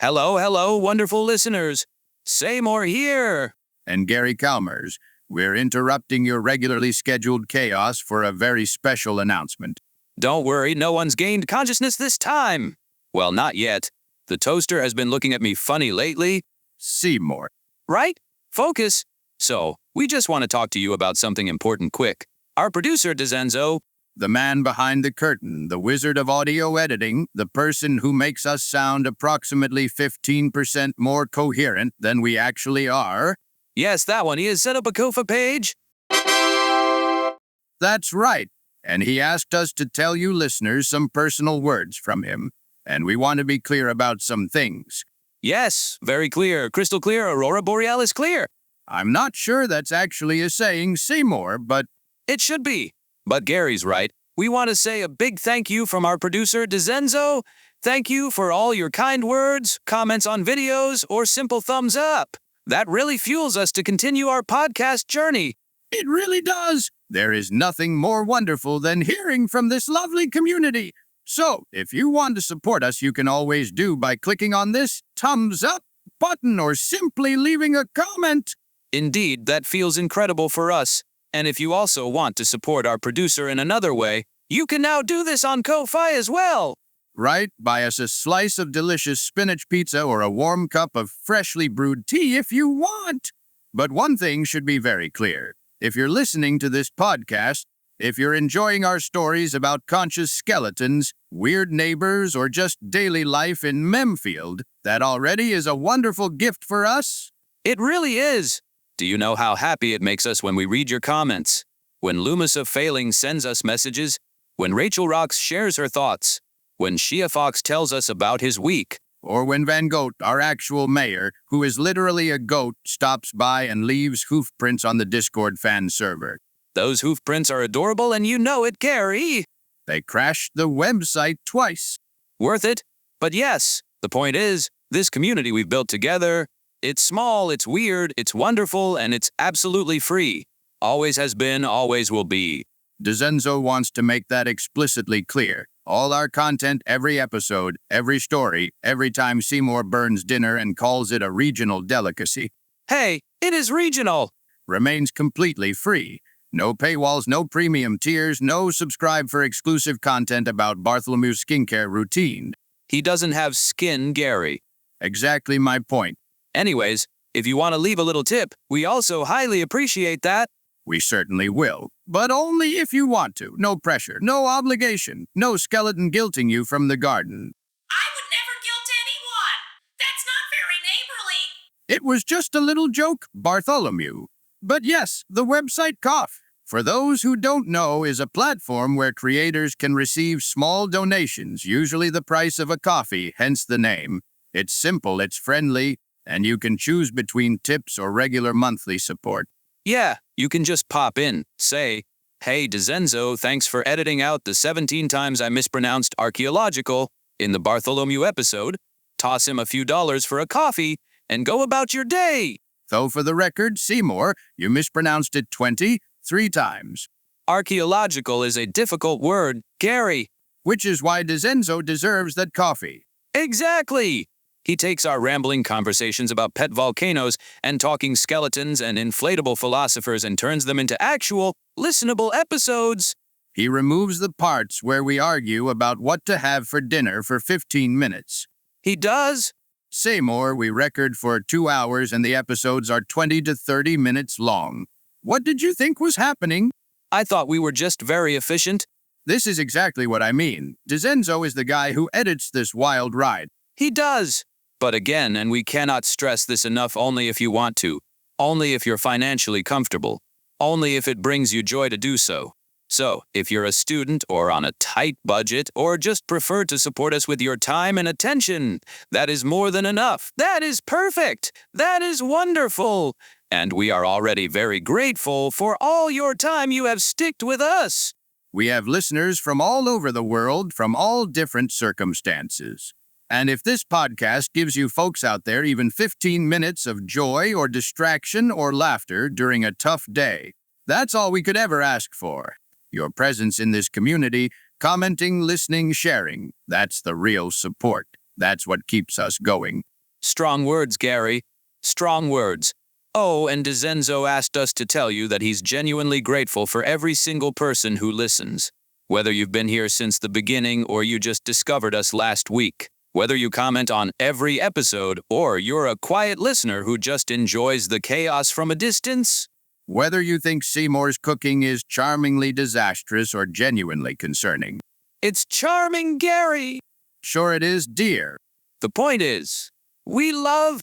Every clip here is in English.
Hello, hello, wonderful listeners. Say more here. And Gary Chalmers, we're interrupting your regularly scheduled chaos for a very special announcement. Don't worry, no one's gained consciousness this time. Well, not yet. The toaster has been looking at me funny lately. Seymour. Right? Focus. So, we just want to talk to you about something important quick. Our producer, Dezenzo, The man behind the curtain, the wizard of audio editing, the person who makes us sound approximately 15% more coherent than we actually are. yes, that one, he has set up a Kofa page. That's right. And he asked us to tell you listeners some personal words from him. And we want to be clear about some things. Yes, very clear, crystal clear, Aurora Borealis clear. I'm not sure that's actually a saying, Seymour, but It should be. But Gary's right. We want to say a big thank you from our producer, Dezenzo. Thank you for all your kind words, comments on videos, or simple thumbs up. That really fuels us to continue our podcast journey. it really does. There is nothing more wonderful than hearing from this lovely community. So, if you want to support us, you can always do by clicking on this thumbs up button or simply leaving a comment. Indeed, that feels incredible for us. And if you also want to support our producer in another way, you can now do this on Ko-Fi as well. Right? Buy us a slice of delicious spinach pizza or a warm cup of freshly brewed tea if you want. But one thing should be very clear. If you're listening to this podcast, if you're enjoying our stories about conscious skeletons, weird neighbors, or just daily life in Memfield, that already is a wonderful gift for us. It really is. Do you know how happy it makes us when we read your comments? When Lumisa Failing sends us messages? When Rachel Rocks shares her thoughts? When Shia Fox tells us about his week? Or when Van Goat, our actual mayor, who is literally a goat, stops by and leaves hoof prints on the Discord fan server. Those hoof prints are adorable and you know it, Gary. They crashed the website twice. Worth it? But yes, the point is, this community we've built together, it's small, it's weird, it's wonderful, and it's absolutely free. Always has been, always will be. Dezenzo wants to make that explicitly clear. All our content, every episode, every story, every time Seymour burns dinner and calls it a regional delicacy, Hey, it is regional. remains completely free. No paywalls, no premium tiers, no subscribe for exclusive content about Bartholomew's skincare routine. He doesn't have skin, Gary. Exactly my point. Anyways, if you want to leave a little tip, we also highly appreciate that. We certainly will. But only if you want to. No pressure, no obligation, no skeleton guilting you from the garden. I would never guilt anyone. That's not very neighborly. It was just a little joke, Bartholomew. But yes, the website Cough, for those who don't know, is a platform where creators can receive small donations, usually the price of a coffee, hence the name. It's simple, it's friendly, and you can choose between tips or regular monthly support. Yeah, you can just pop in, say, hey, Dezenzo, thanks for editing out the 17 times I mispronounced archaeological in the Bartholomew episode, toss him a few dollars for a coffee, and go about your day. Though for the record, Seymour, you mispronounced it 23 times. Archaeological is a difficult word, Gary. Which is why Dezenzo deserves that coffee. Exactly. He takes our rambling conversations about pet volcanoes and talking skeletons and inflatable philosophers and turns them into actual, listenable episodes. He removes the parts where we argue about what to have for dinner for 15 minutes. He does. Seymour, we record for 2 hours and the episodes are 20 to 30 minutes long. What did you think was happening? I thought we were just very efficient. This is exactly what I mean. Dezenzo is the guy who edits this wild ride. He does. But again, and we cannot stress this enough, only if you want to. Only if you're financially comfortable. Only if it brings you joy to do so. So, if you're a student or on a tight budget or just prefer to support us with your time and attention, that is more than enough. That is perfect. That is wonderful. And we are already very grateful for all your time you have sticked with us. We have listeners from all over the world, from all different circumstances. And if this podcast gives you folks out there even 15 minutes of joy or distraction or laughter during a tough day, that's all we could ever ask for. Your presence in this community, commenting, listening, sharing, that's the real support. That's what keeps us going. Strong words, Gary. Strong words. Oh, and Dizenzo asked us to tell you that he's genuinely grateful for every single person who listens. Whether you've been here since the beginning or you just discovered us last week. Whether you comment on every episode or you're a quiet listener who just enjoys the chaos from a distance. Whether you think Seymour's cooking is charmingly disastrous or genuinely concerning. It's charming, Gary. Sure it is, dear. The point is, we love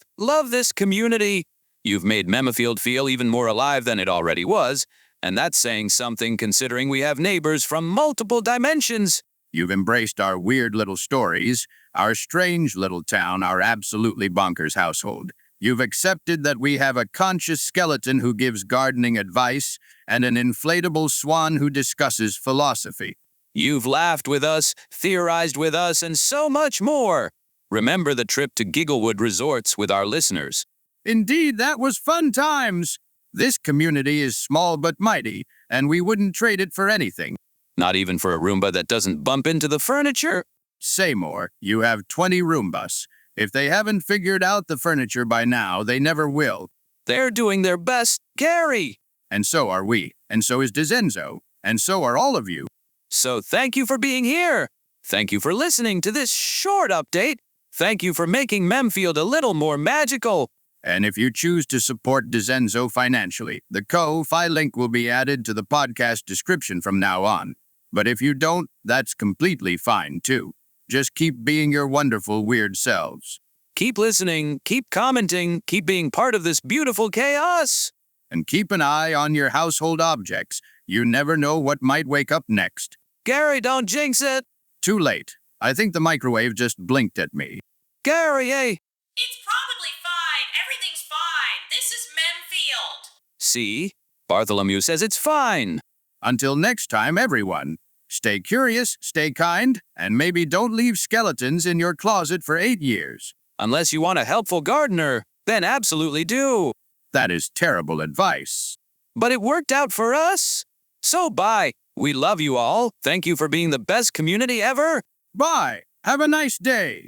this community. You've made Memafield feel even more alive than it already was, and that's saying something considering we have neighbors from multiple dimensions. You've embraced our weird little stories, our strange little town, our absolutely bonkers household. You've accepted that we have a conscious skeleton who gives gardening advice and an inflatable swan who discusses philosophy. You've laughed with us, theorized with us, and so much more. Remember the trip to Gigglewood Resorts with our listeners. Indeed, that was fun times. This community is small but mighty, and we wouldn't trade it for anything. Not even for a Roomba that doesn't bump into the furniture. Seymour, you have 20 Roombas. If they haven't figured out the furniture by now, they never will. They're doing their best, Gary. And so are we. And so is Dizenzo. And so are all of you. So thank you for being here. Thank you for listening to this short update. Thank you for making Memfield a little more magical. And if you choose to support Dizenzo financially, the Ko-Fi link will be added to the podcast description from now on. But if you don't, that's completely fine too. Just keep being your wonderful, weird selves. Keep listening, keep commenting, keep being part of this beautiful chaos. And keep an eye on your household objects. You never know what might wake up next. Gary, don't jinx it. Too late. I think the microwave just blinked at me. Gary, hey. It's probably fine. Everything's fine. This is Memfield. See? Bartholomew says it's fine. Until next time, everyone. Stay curious, stay kind, and maybe don't leave skeletons in your closet for 8 years. Unless you want a helpful gardener, then absolutely do. That is terrible advice. But it worked out for us. So bye. We love you all. Thank you for being the best community ever. Bye. Have a nice day.